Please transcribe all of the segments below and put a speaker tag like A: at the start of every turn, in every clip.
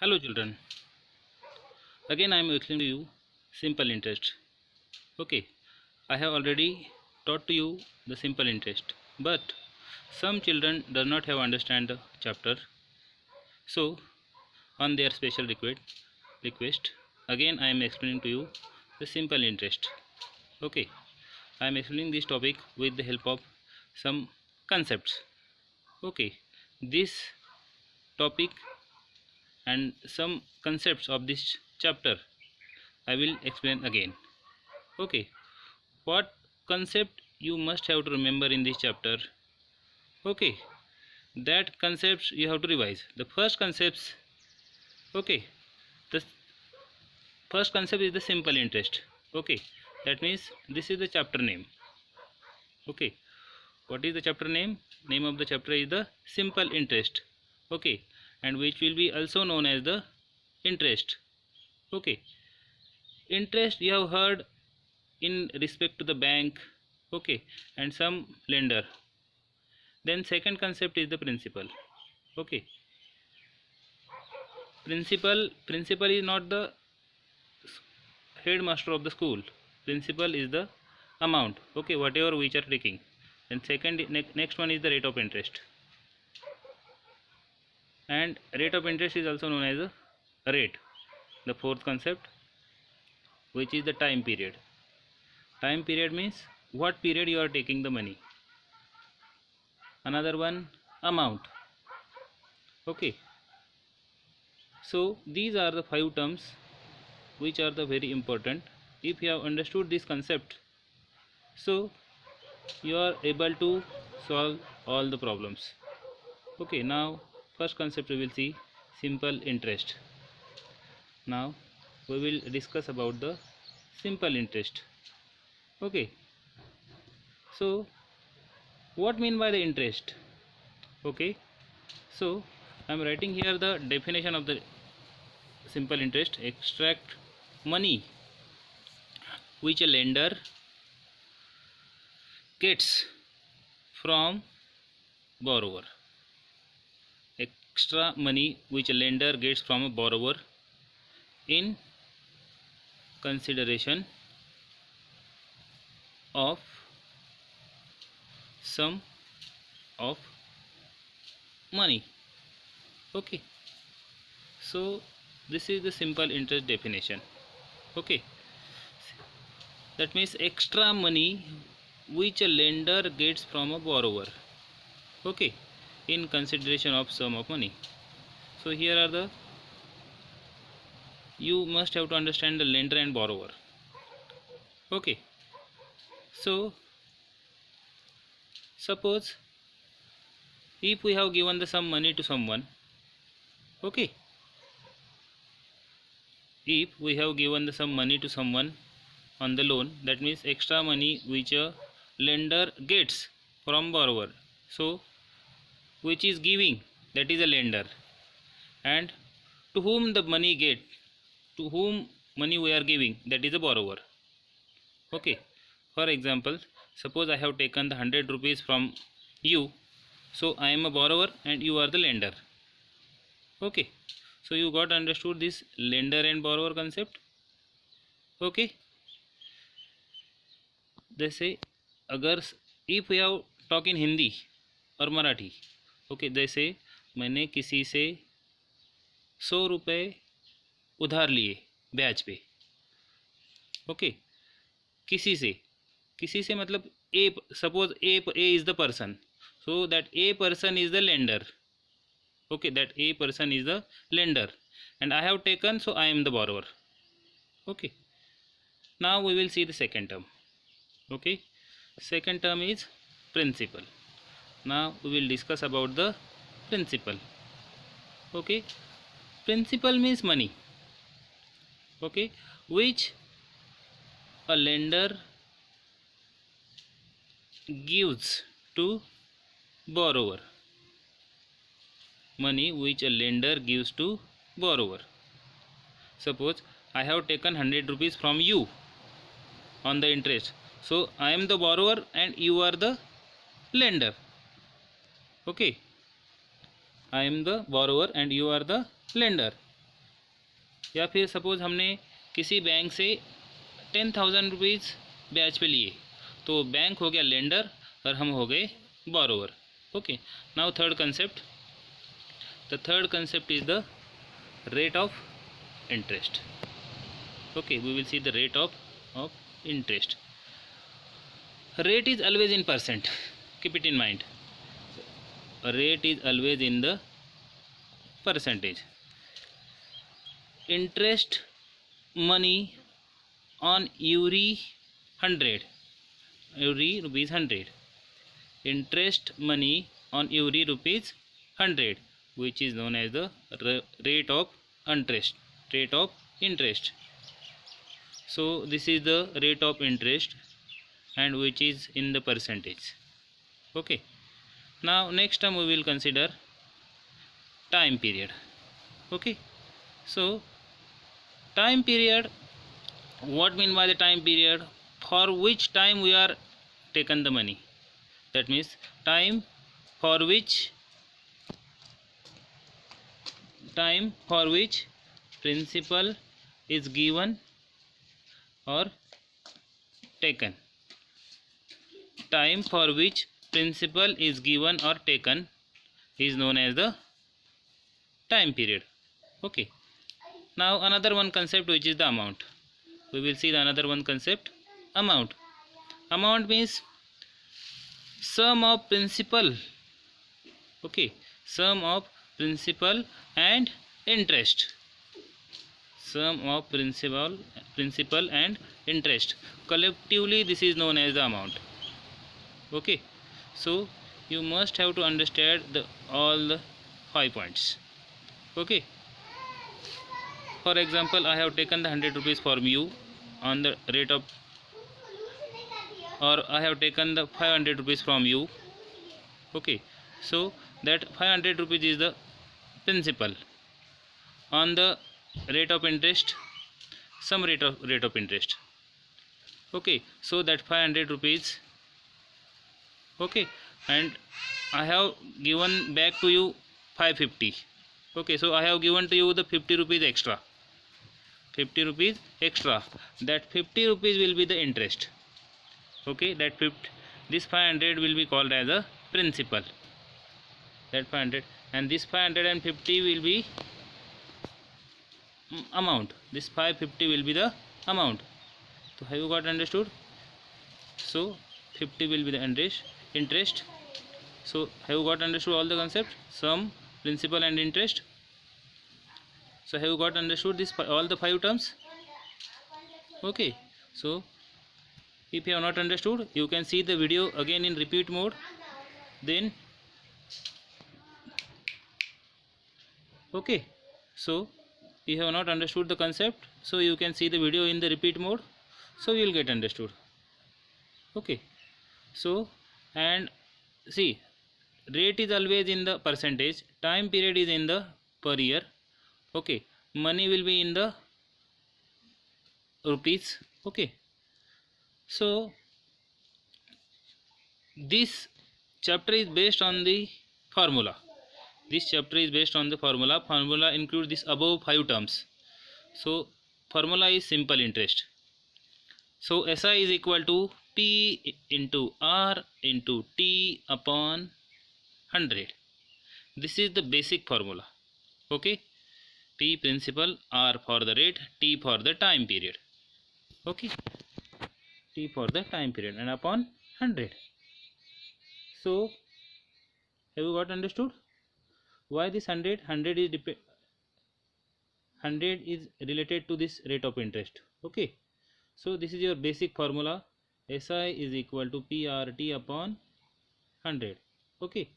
A: Hello children, again I am explaining to you simple interest. Okay, I have already taught to you the simple interest, but some children does not have understand the chapter. So on their special request, again I am explaining to you the simple interest. Okay, I am explaining this topic with the help of some concepts. Okay, this topic and some concepts of this chapter I will explain again. Okay, what concept you must have to remember in this chapter? Okay, that concepts you have to revise. The first concepts, okay, the first concept is the simple interest. Okay, that means this is the chapter name. Okay, what is the chapter name? Name of the chapter is the simple interest. Okay, and which will be also known as the interest. Okay, interest you have heard in respect to the bank, okay, and some lender. Then second concept is the principal. Okay, principal is not the headmaster of the school. Principal is the amount, okay, whatever which are taking. Then second next one is the rate of interest, and rate of interest is also known as a rate. The fourth concept, which is the time period. Time period means what period you are taking the money. Another one, amount. Okay, so these are the five terms which are the very important. If you have understood this concept, so you are able to solve all the problems. Okay, now first concept we will see simple interest. Now we will discuss about the simple interest. Okay, so what mean by the interest? Okay, so I am writing here the definition of the simple interest. Extract money which a lender gets from borrower. Extra money which a lender gets from a borrower in consideration of sum of money. Okay, so this is the simple interest definition. Okay, that means extra money which a lender gets from a borrower, okay, in consideration of sum of money. So here are the, you must have to understand the lender and borrower. Okay, so suppose if we have given the some money to someone, okay, if we have given the some money to someone on the loan, that means extra money which a lender gets from borrower. So which is giving, that is a lender, and to whom the money get, to whom money we are giving, that is a borrower. Okay, for example, suppose I have taken the 100 rupees from you, so I am a borrower and you are the lender. Okay, so you got understood this lender and borrower concept. Okay, जैसे अगर if we have talk in Hindi और Marathi, okay, जैसे मैंने किसी से 100 रुपये उधार लिए ब्याज पे. ओके, किसी से मतलब A, suppose A is the person, so that a person is the lender. Okay, that a person is the lender and I have taken, so I am the borrower. Okay, now we will see the second term. Okay, second term is principal. Now we will discuss about the principal. Okay, principal means money, okay, which a lender gives to borrower. Money which a lender gives to borrower. Suppose I have taken 100 rupees from you on the interest, so I am the borrower and you are the lender. Okay, I am the borrower and you are the lender. या फिर suppose हमने किसी bank से 10,000 rupees ब्याज पे लिए, तो bank हो गया लेंडर और हम हो गए borrower. Okay, now third concept. The third concept is the rate of interest. Okay, we will see the rate of interest. Rate is always in percent, keep it in mind. Rate is always in the percentage. Interest money on every 100, every rupees 100. Interest money on every rupees 100, which is known as the rate of interest. Rate of interest. So this is the rate of interest, and which is in the percentage. Okay, now next term we will consider time period. Okay, so time period, what mean by the time period? For which time we are taken the money, that means time for which principal is given or taken. Time for which principal is given or taken is known as the time period. Okay, now another one concept, which is the amount. We will see the another one concept, amount. Amount means sum of principal. Okay, sum of principal and interest. Sum of principal and interest, collectively this is known as the amount. Okay, so you must have to understand all the 5 points. Okay, for example, I have taken the 100 rupees from you on the rate of, or I have taken the 500 rupees from you. Okay, so that 500 rupees is the principal. On the rate of interest, some rate of interest. Okay, so that 500 rupees. Okay, and I have given back to you 550. Okay, so I have given to you the 50 rupees extra. 50 rupees extra. That 50 rupees will be the interest. Okay, that this 500 will be called as a principal. That 500, and this 550 will be amount. This 550 will be the amount. So have you got understood? So 50 will be the interest. So have you got understood all the concepts, sum, principal and interest? So have you got understood this all the 5 terms? Okay, so if you have not understood, you can see the video again in repeat mode. Then okay, so if you have not understood the concept, so you can see the video in the repeat mode, so you will get understood. Okay, so and see, rate is always in the percentage, time period is in the per year. Okay, money will be in the rupees. Okay, so this chapter is based on the formula. This chapter is based on the formula. Formula include this above 5 terms. So formula is simple interest. So SI is equal to P into R into T upon 100. This is the basic formula. Okay, P principal, R for the rate, T for the time period. Okay, T for the time period and upon 100. So have you got understood why this 100 is related to this rate of interest? Okay, so this is your basic formula. SI is equal to PRT upon 100. Okay,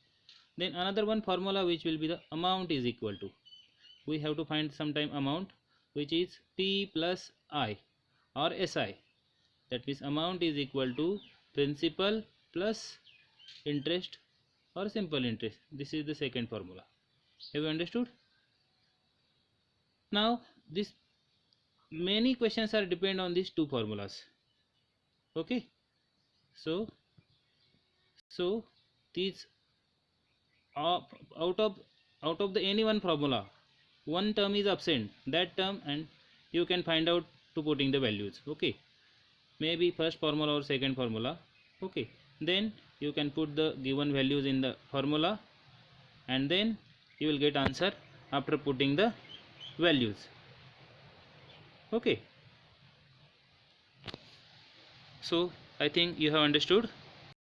A: then another one formula which will be the amount is equal to, we have to find sometime amount, which is P plus I or SI. That means amount is equal to principal plus interest or simple interest. This is the second formula. Have you understood? Now this many questions are depend on these two formulas. Okay, so these out of the any one formula, one term is absent, that term, and you can find out to putting the values. Okay, maybe first formula or second formula. Okay, then you can put the given values in the formula, and then you will get answer after putting the values. Okay, so I think you have understood.